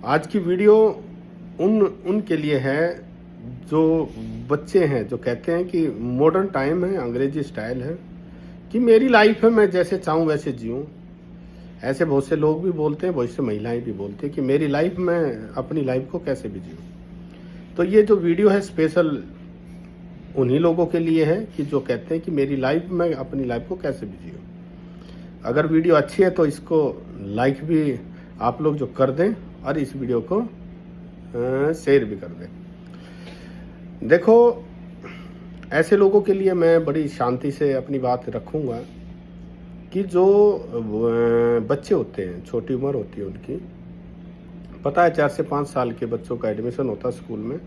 आज की वीडियो उनके लिए है जो बच्चे हैं, जो कहते हैं कि मॉडर्न टाइम है, अंग्रेजी स्टाइल है, कि मेरी लाइफ है, मैं जैसे चाहूँ वैसे जीऊँ। ऐसे बहुत से लोग भी बोलते हैं, बहुत से महिलाएं भी बोलती हैं कि मेरी लाइफ, मैं अपनी लाइफ को कैसे भी जीऊँ। तो ये जो वीडियो है स्पेशल उन्हीं लोगों के लिए है कि जो कहते हैं कि मेरी लाइफ, मैं अपनी लाइफ को कैसे भी जीऊँ। अगर वीडियो अच्छी है तो इसको लाइक भी आप लोग जो कर दें और इस वीडियो को शेयर भी कर दें। देखो, ऐसे लोगों के लिए मैं बड़ी शांति से अपनी बात रखूंगा कि जो बच्चे होते हैं, छोटी उम्र होती है उनकी, पता है 4 से 5 साल के बच्चों का एडमिशन होता है स्कूल में,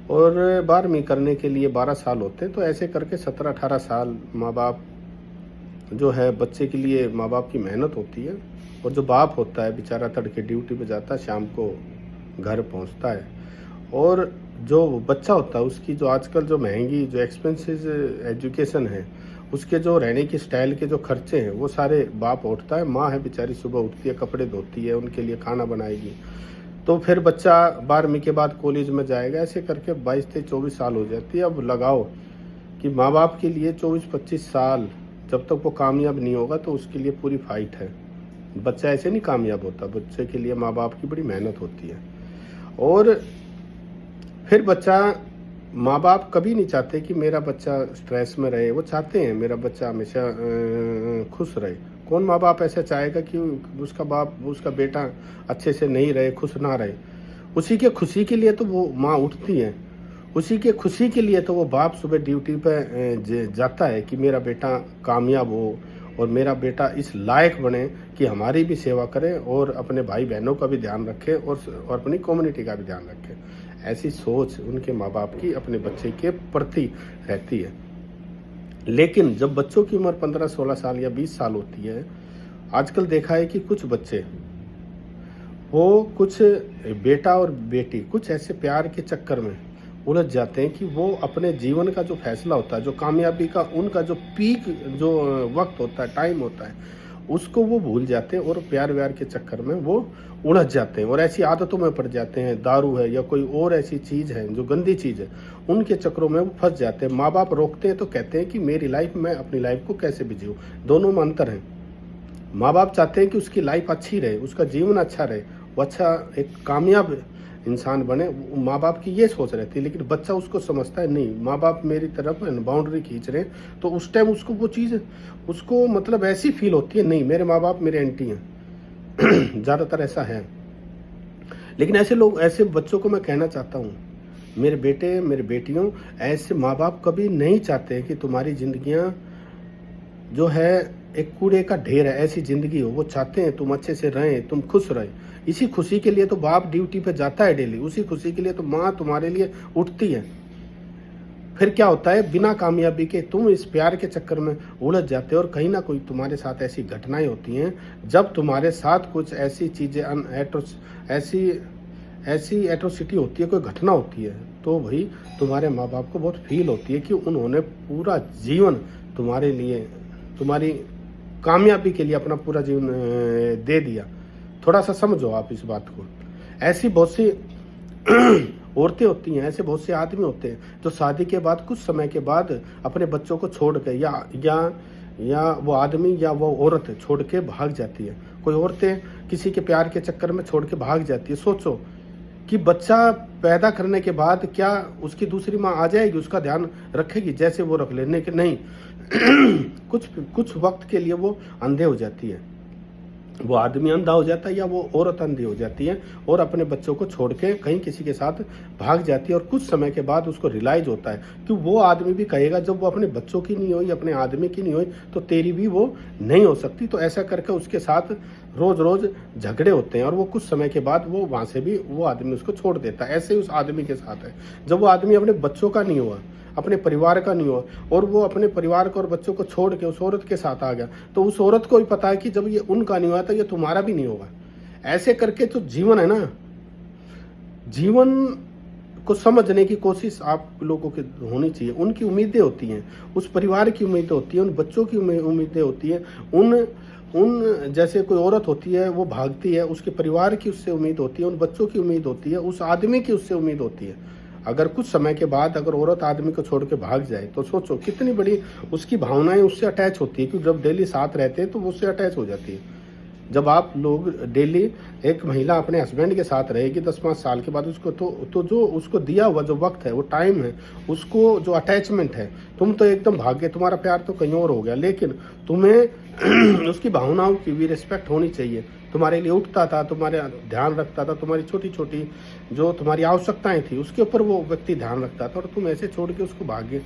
और 12वीं करने के लिए 12 साल होते हैं। तो ऐसे करके 17-18 साल माँ बाप जो है, बच्चे के लिए माँ बाप की मेहनत होती है। और जो बाप होता है बेचारा तड़के ड्यूटी पे जाता है, शाम को घर पहुंचता है। और जो बच्चा होता है उसकी जो आजकल जो महंगी, जो एक्सपेंसिव एजुकेशन है, उसके जो रहने की स्टाइल के जो खर्चे हैं वो सारे बाप उठता है। माँ है बेचारी, सुबह उठती है, कपड़े धोती है, उनके लिए खाना बनाएगी। तो फिर बच्चा 12वीं के बाद कॉलेज में जाएगा। ऐसे करके 22-23-24 साल हो जाती है। अब लगाओ कि माँ बाप के लिए 24-25 साल जब तक वो कामयाब नहीं होगा तो उसके लिए पूरी फाइट है। बच्चा ऐसे नहीं कामयाब होता, बच्चे के लिए माँ बाप की बड़ी मेहनत होती है। और फिर बच्चा, माँ बाप कभी नहीं चाहते कि मेरा बच्चा स्ट्रेस में रहे, वो चाहते हैं मेरा बच्चा हमेशा खुश रहे। कौन माँ बाप ऐसा चाहेगा कि उसका बेटा अच्छे से नहीं रहे, खुश ना रहे। उसी के खुशी के लिए तो वो माँ उठती है, उसी के खुशी के लिए तो वो बाप सुबह ड्यूटी पे जाता है कि मेरा बेटा कामयाब हो और मेरा बेटा इस लायक बने कि हमारी भी सेवा करे और अपने भाई बहनों का भी ध्यान रखे और अपनी कम्युनिटी का भी ध्यान रखे। ऐसी सोच उनके माँ बाप की अपने बच्चे के प्रति रहती है। लेकिन जब बच्चों की उम्र 15-16 साल या 20 साल होती है, आजकल देखा है कि कुछ बच्चे, वो कुछ बेटा और बेटी कुछ ऐसे प्यार के चक्कर में उलझ जाते हैं कि वो अपने जीवन का जो फैसला होता है, जो कामयाबी का उनका जो पीक जो वक्त होता है, टाइम होता है, उसको वो भूल जाते हैं और प्यार व्यार के चक्कर में वो उलझ जाते हैं और ऐसी आदतों में पड़ जाते हैं। दारू है या कोई और ऐसी चीज़ है जो गंदी चीज़ है, उनके चक्करों में वो फंस जाते हैं। माँ बाप रोकते हैं तो कहते हैं कि मेरी लाइफ, मैं अपनी लाइफ को कैसे भी जीऊँ। दोनों में अंतर है। माँ बाप चाहते हैं कि उसकी लाइफ अच्छी रहे, उसका जीवन अच्छा रहे, वो अच्छा एक कामयाब इंसान बने। माँ बाप की ये सोच रहती है। लेकिन बच्चा उसको समझता है नहीं, माँ बाप मेरी तरफ बाउंड्री खींच रहे हैं, तो उस टाइम उसको वो चीज़, उसको मतलब ऐसी फील होती है, नहीं मेरे माँ बाप मेरे एंटी हैं। ज़्यादातर ऐसा है। लेकिन ऐसे लोग, ऐसे बच्चों को मैं कहना चाहता हूँ, मेरे बेटे मेरे बेटियों, ऐसे माँ बाप कभी नहीं चाहते कि तुम्हारी जिंदगियाँ जो है एक कूड़े का ढेर है, ऐसी जिंदगी हो। वो चाहते हैं तुम अच्छे से रहें, तुम खुश रहे। इसी खुशी के लिए तो बाप ड्यूटी पे जाता है डेली, उसी खुशी के लिए तो माँ तुम्हारे लिए उठती है। फिर क्या होता है, बिना कामयाबी के तुम इस प्यार के चक्कर में उलझ जाते हो और कहीं ना कोई तुम्हारे साथ ऐसी घटनाएं होती हैं। जब तुम्हारे साथ कुछ ऐसी चीज़ें ऐसी एट्रोसिटी होती है, कोई घटना होती है, तो भाई तुम्हारे माँ बाप को बहुत फील होती है कि उन्होंने पूरा जीवन तुम्हारे लिए, तुम्हारी कामयाबी के लिए अपना पूरा जीवन दे दिया। थोड़ा सा समझो आप इस बात को। ऐसी बहुत सी औरतें होती हैं, ऐसे बहुत से आदमी होते हैं जो शादी के बाद कुछ समय के बाद अपने बच्चों को छोड़ के या वो आदमी या वो औरत छोड़ के भाग जाती है। कोई औरतें किसी के प्यार के चक्कर में छोड़ के भाग जाती है। सोचो कि बच्चा पैदा करने के बाद क्या उसकी दूसरी माँ आ जाएगी, उसका ध्यान रखेगी जैसे वो रख लेने के नहीं। कुछ वक्त के लिए वो अंधे हो जाती है, वो आदमी अंधा हो जाता है या वो औरत अंधी हो जाती है और अपने बच्चों को छोड़ के कहीं किसी के साथ भाग जाती है। और कुछ समय के बाद उसको रियलाइज होता है कि वो आदमी भी कहेगा, जब वो अपने बच्चों की नहीं हुई, अपने आदमी की नहीं हुई, तो तेरी भी वो नहीं हो सकती। तो ऐसा करके उसके साथ रोज रोज झगड़े होते हैं और वो कुछ समय के बाद वो वहां से भी वो आदमी उसको छोड़ देता है। ऐसे ही उस आदमी के साथ है। जब वो आदमी अपने बच्चों का नहीं हुआ, अपने परिवार का नहीं हुआ और वो अपने परिवार को और बच्चों को छोड़ के उस औरत के साथ आ गया, तो उस औरत को भी पता है कि जब ये उनका नहीं हुआ तो ये तुम्हारा भी नहीं होगा। ऐसे करके तो जीवन है ना, जीवन को समझने की कोशिश आप लोगों की होनी चाहिए। उनकी उम्मीदें होती हैं, उस परिवार की उम्मीदें होती हैं, उन बच्चों की उम्मीदें होती हैं, उन जैसे कोई औरत होती है वो भागती है, उसके परिवार की उससे उम्मीद होती है, उन बच्चों की उम्मीद होती है, उस आदमी की उससे उम्मीद होती है। अगर कुछ समय के बाद अगर औरत आदमी को छोड़ के भाग जाए तो सोचो कितनी बड़ी उसकी भावनाएं उससे अटैच होती है, क्योंकि जब डेली साथ रहते हैं तो वो उससे अटैच हो जाती है। जब आप लोग डेली एक महिला अपने हस्बैंड के साथ रहेगी 10-5 साल के बाद उसको तो जो उसको दिया हुआ जो वक्त है, वो टाइम है, उसको जो अटैचमेंट है, तुम तो एकदम भाग गए, तुम्हारा प्यार तो कहीं और हो गया, लेकिन तुम्हें उसकी भावनाओं की भी रिस्पेक्ट होनी चाहिए। तुम्हारे लिए उठता था, तुम्हारे ध्यान रखता था, तुम्हारी छोटी छोटी जो तुम्हारी आवश्यकताएं थी उसके ऊपर वो व्यक्ति ध्यान रखता था, और तुम ऐसे छोड़ के उसको भाग गए।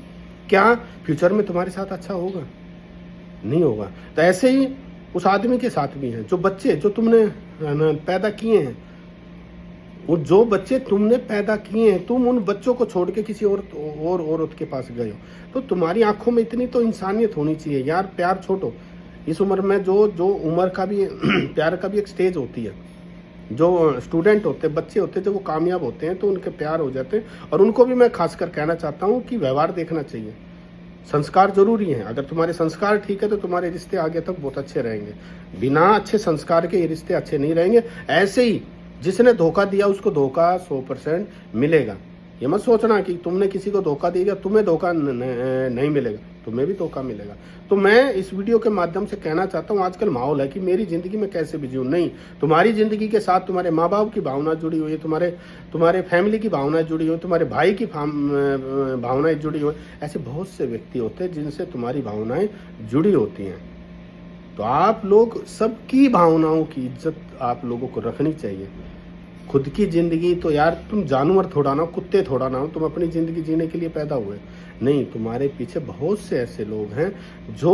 क्या फ्यूचर में तुम्हारे साथ अच्छा होगा? नहीं होगा। तो ऐसे ही उस आदमी के साथ भी है। जो बच्चे जो तुमने पैदा किए हैं, वो जो बच्चे तुमने पैदा किए हैं, तुम उन बच्चों को छोड़ के किसी और औरत के पास गए हो, तो तुम्हारी आंखों में इतनी तो इंसानियत होनी चाहिए यार। प्यार छोड़ो, इस उम्र में जो उम्र का भी प्यार का भी एक स्टेज होती है। जो स्टूडेंट होते हैं, बच्चे होते हैं, जब वो कामयाब होते हैं तो उनके प्यार हो जाते हैं। और उनको भी मैं खासकर कहना चाहता हूँ कि व्यवहार देखना चाहिए, संस्कार जरूरी है। अगर तुम्हारे संस्कार ठीक है तो तुम्हारे रिश्ते आगे तक बहुत अच्छे रहेंगे। बिना अच्छे संस्कार के ये रिश्ते अच्छे नहीं रहेंगे। ऐसे ही जिसने धोखा दिया उसको धोखा 100% मिलेगा। ये मत सोचना कि तुमने किसी को धोखा दिया तुम्हें धोखा नहीं मिलेगा, तुम्हें भी धोखा मिलेगा। तो मैं इस वीडियो के माध्यम से कहना चाहता हूँ, आजकल माहौल है कि मेरी जिंदगी में कैसे बिजी हूँ। नहीं, तुम्हारी जिंदगी के साथ तुम्हारे माँ बाप की भावना जुड़ी हुई है, तुम्हारे फैमिली की भावना जुड़ी हुई, तुम्हारे भाई की भावनाएं जुड़ी हुई। ऐसे बहुत से व्यक्ति होते हैं जिनसे तुम्हारी भावनाएं जुड़ी होती हैं। तो आप लोग सबकी भावनाओं की इज्जत आप लोगों को रखनी चाहिए। खुद की जिंदगी तो यार तुम जानवर थोड़ा ना हो, कुत्ते थोड़ा ना हो, तुम अपनी जिंदगी जीने के लिए पैदा हुए नहीं। तुम्हारे पीछे बहुत से ऐसे लोग हैं जो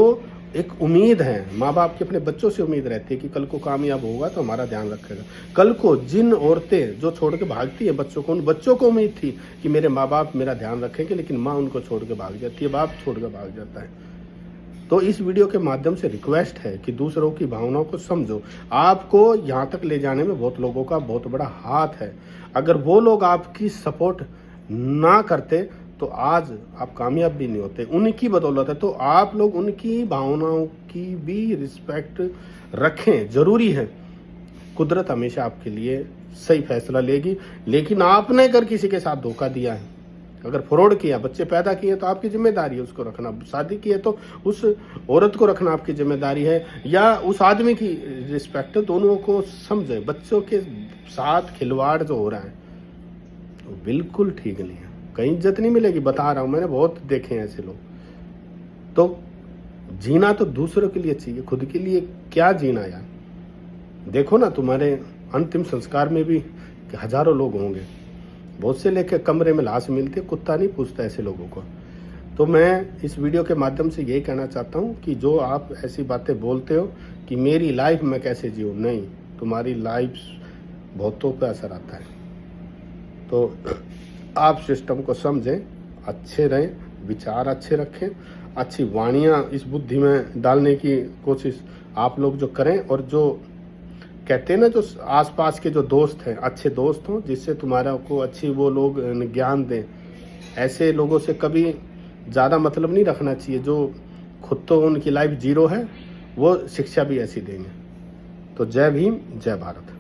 एक उम्मीद है, माँ बाप की अपने बच्चों से उम्मीद रहती है कि कल को कामयाब होगा तो हमारा ध्यान रखेगा। कल को जिन औरतें जो छोड़ के भागती है बच्चों को, उन बच्चों को उम्मीद थी कि मेरे माँ बाप मेरा ध्यान रखेंगे, लेकिन माँ उनको छोड़ के भाग जाती है, बाप छोड़ के भाग जाता है। तो इस वीडियो के माध्यम से रिक्वेस्ट है कि दूसरों की भावनाओं को समझो। आपको यहाँ तक ले जाने में बहुत लोगों का बहुत बड़ा हाथ है। अगर वो लोग आपकी सपोर्ट ना करते तो आज आप कामयाब भी नहीं होते, उनकी बदौलत है। तो आप लोग उनकी भावनाओं की भी रिस्पेक्ट रखें, जरूरी है। कुदरत हमेशा आपके लिए सही फैसला लेगी, लेकिन आपने अगर किसी के साथ धोखा दिया है, अगर फ्रॉड किया, बच्चे पैदा किए तो आपकी जिम्मेदारी है उसको रखना, शादी की है तो उस औरत को रखना आपकी जिम्मेदारी है, या उस आदमी की रिस्पेक्ट। दोनों को समझे। बच्चों के साथ खिलवाड़ जो हो रहा है वो बिल्कुल ठीक नहीं है, कहीं इज्जत नहीं मिलेगी, बता रहा हूं, मैंने बहुत देखे हैं ऐसे लोग। तो जीना तो दूसरों के लिए चाहिए, खुद के लिए क्या जीना यार। देखो ना, तुम्हारे अंतिम संस्कार में भी हजारों लोग होंगे, बहुत से लेके कमरे में लाश मिलती है, कुत्ता नहीं पूछता ऐसे लोगों को। तो मैं इस वीडियो के माध्यम से यही कहना चाहता हूँ कि जो आप ऐसी बातें बोलते हो कि मेरी लाइफ में कैसे जीऊँ, नहीं, तुम्हारी लाइफ बहुतों पे असर आता है। तो आप सिस्टम को समझें, अच्छे रहें, विचार अच्छे रखें, अच्छी वाणियाँ इस बुद्धि में डालने की कोशिश आप लोग जो करें। और जो कहते हैं ना, जो आसपास के जो दोस्त हैं, अच्छे दोस्त हों जिससे तुम्हारा को अच्छी वो लोग ज्ञान दें। ऐसे लोगों से कभी ज़्यादा मतलब नहीं रखना चाहिए, जो खुद तो उनकी लाइफ जीरो है, वो शिक्षा भी ऐसी देंगे। तो जय भीम, जय भारत।